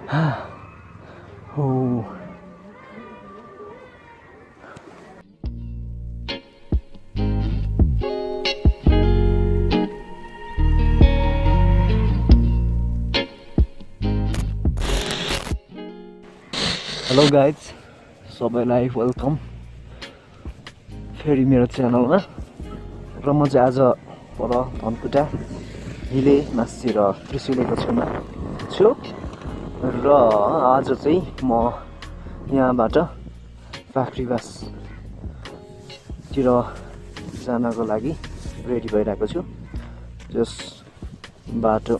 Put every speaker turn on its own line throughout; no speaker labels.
Oh. Hello guys, सबैलाई welcome फेरि मेरो च्यानलमा। र म चाहिँ आज पर धनकुटा हिले मास्सी र त्रिशुलेको छेउमा छु। र आज चाहिँ म यहाँबाट पाख्रिबासतिर जानको लागि रेडी भइरहेको छु। जस बाटो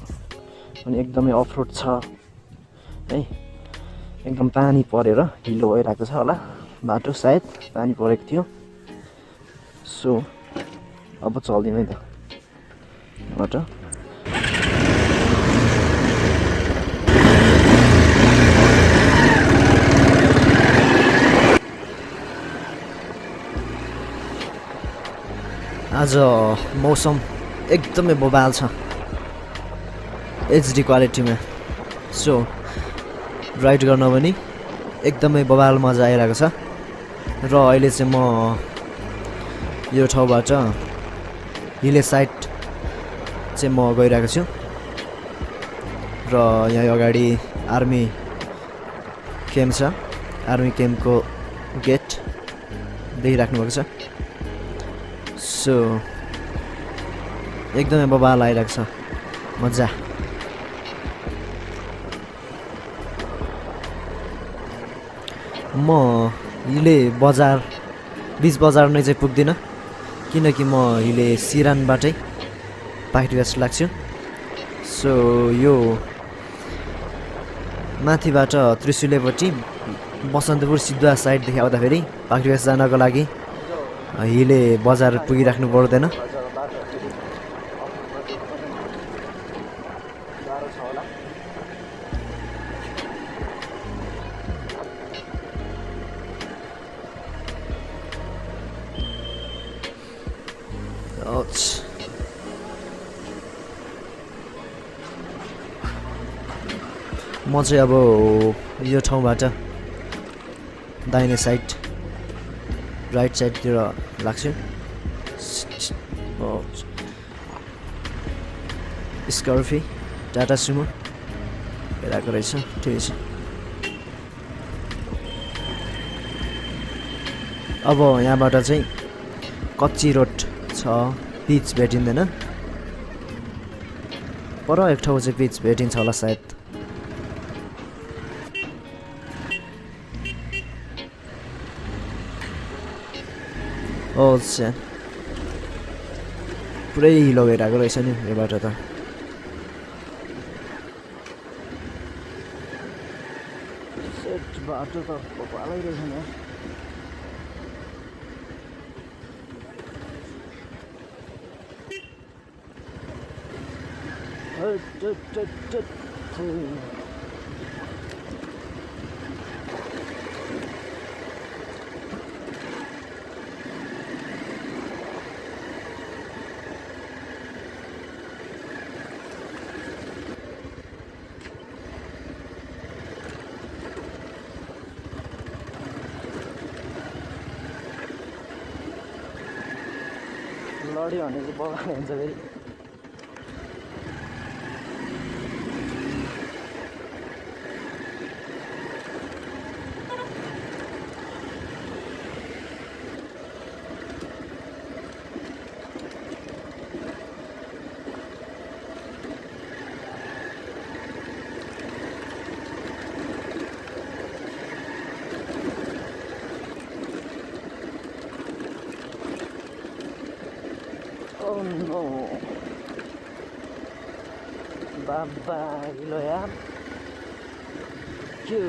पनि एकदमै अफरोड छ है, एकदम पानी परेर हिलो भइरहेको छ होला बाटो, सायद पानी परेको थियो। सो अब चल्दिनु है त बाटो। आज मौसम एकदमै बबाल छ HD क्वालिटीमा। सो राइड गर्न पनि एकदमै बबाल मजा आइरहेको छ। र अहिले चाहिँ म यो ठाउँबाट हिले साइड चाहिँ म गइरहेको छु। र यहाँ अगाडि आर्मी क्याम्प छ, आर्मी क्याम्पको गेट देखिराख्नु भएको छ। सो एकदमै बबाल आइरहेको छ, मजा। म हिले बजार बिच बजार नै चाहिँ पुग्दिनँ, किनकि म हिले सिरानबाटै पाख्रिबास लाग्छु। सो यो माथिबाट त्रिशुलेपट्टि बसन्तपुर सिद्धुवा साइडदेखि आउँदाखेरि पाख्रिबास जानको लागि हिले बजार पुगिराख्नु पर्दैन। म चाहिँ अब यो ठाउँबाट दाहिने साइड राइट साइडतिर लाग्छु। स्कर्फी टाटा सुमो हेरेको रहेछ, ठिकै छ। अब यहाँबाट चाहिँ कच्ची रोड छ, पिच भेटिँदैन। पर एक ठाउँ चाहिँ पिच भेटिन्छ होला सायद। पुरै हिलो भइरहेको रहेछ नि यो बाटो त। बाटो त बबालै रहेछ नि। लड्यो भने चाहिँ बगान हुन्छ फेरि। Oh no. बाबा हिलो यार, के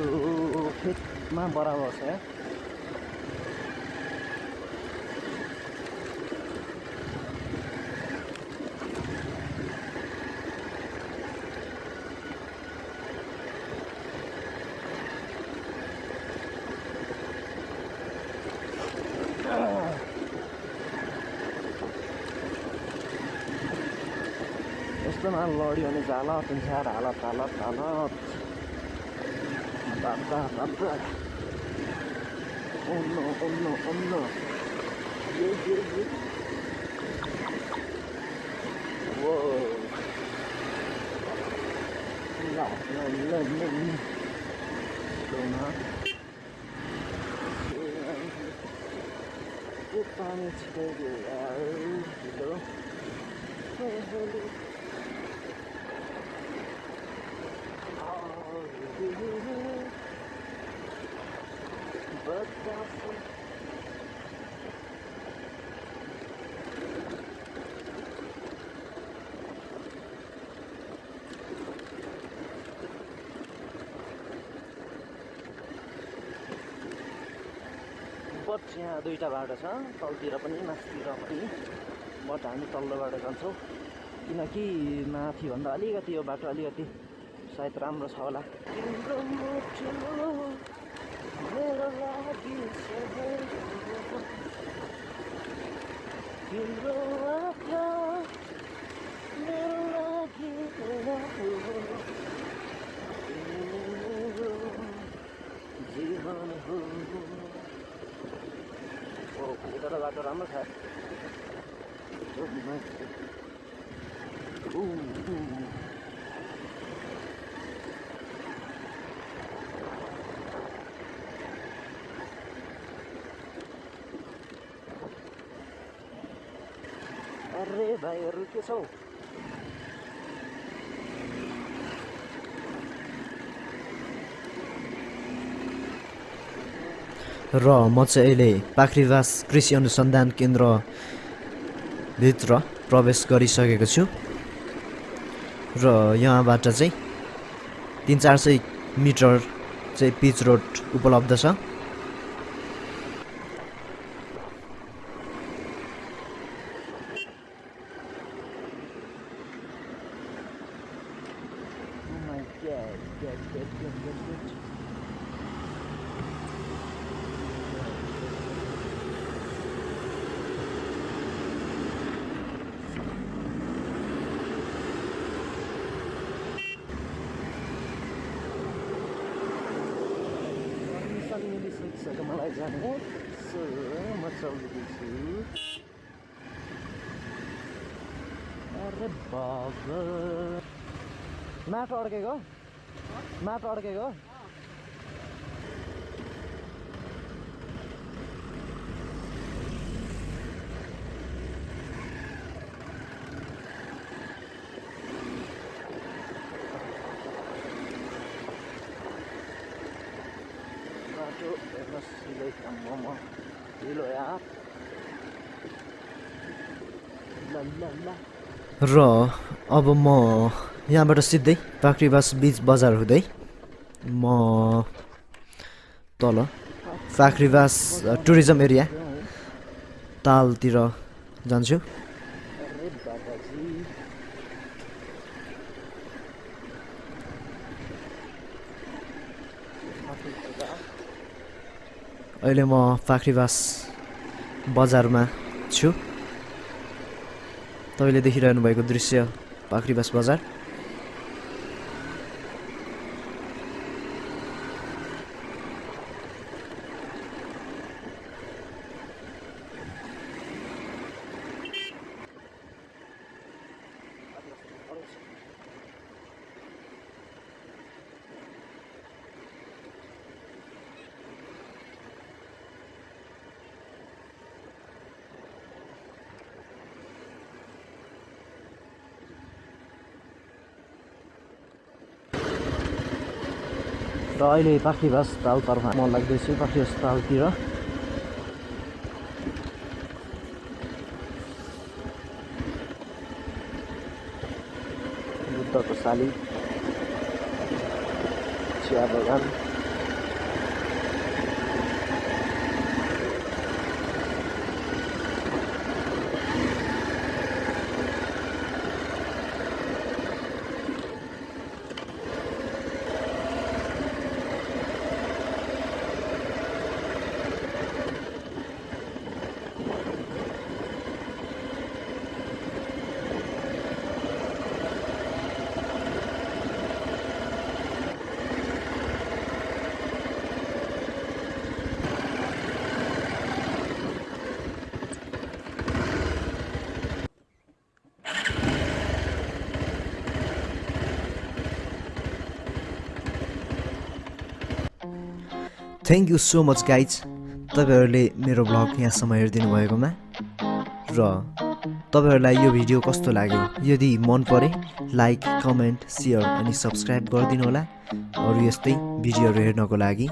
फिटमा बराबर छ। यस्तोमा लड्यो भने हालत हुन्छ यार, हालत। बाबा Oh no, oh no, oh no. Yeah. Whoa. No. Don't know. Put on it together. But यहाँ दुईटा बाटो छ, तलतिर पनि माथितिर पनि। बट हामी तल्लो बाटो जान्छौँ किनकि माथिभन्दा अलिकति यो बाटो अलिकति सायद राम्रो छ होला। यता त बाटो राम्रो छ। अरे भाइहरू के छौ?
र म चाहिँ अहिले पाख्रीबास कृषि अनुसन्धान केन्द्रभित्र प्रवेश गरिसकेको छु र यहाँबाट चाहिँ 300-400 मिटर चाहिँ पिच रोड उपलब्ध छ।
मलाई जाने म चल्दैछु। अरे बाबा माटो अड्केको बाटो मोमो ढिलो यार।
र अब म यहाँबाट सिधै पाख्रीबास बीच बजार हुँदै म तल पाख्रीबास टुरिज्म एरिया तालतिर जान्छु। अहिले म पाख्रीबास बजारमा छु। तपाईँले देखिरहनु भएको दृश्य पाख्रीबास बजार।
र अहिले पाख्रीबास तालतर्फ म लाग्दैछु। पाख्रीबास तालतिर बुद्धको साली चिया बगान
thank you so much guys तपाईँहरूले मेरो ब्लग यहाँसम्म हेरिदिनु भएकोमा र तपाईँहरूलाई यो भिडियो कस्तो लाग्यो यदि मन परे लाइक कमेन्ट सेयर अनि सब्सक्राइब गरिदिनु होला अरू यस्तै भिडियोहरू हेर्नको लागि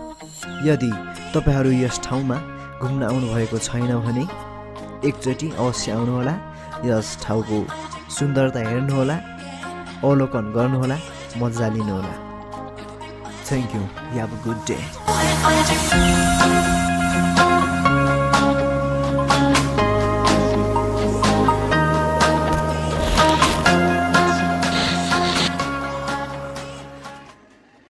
यदि तपाईँहरू यस ठाउँमा घुम्न आउनुभएको छैन भने एकचोटि अवश्य आउनुहोला यस ठाउँको सुन्दरता हेर्नुहोला अवलोकन गर्नुहोला मजा लिनुहोला thank you have a good day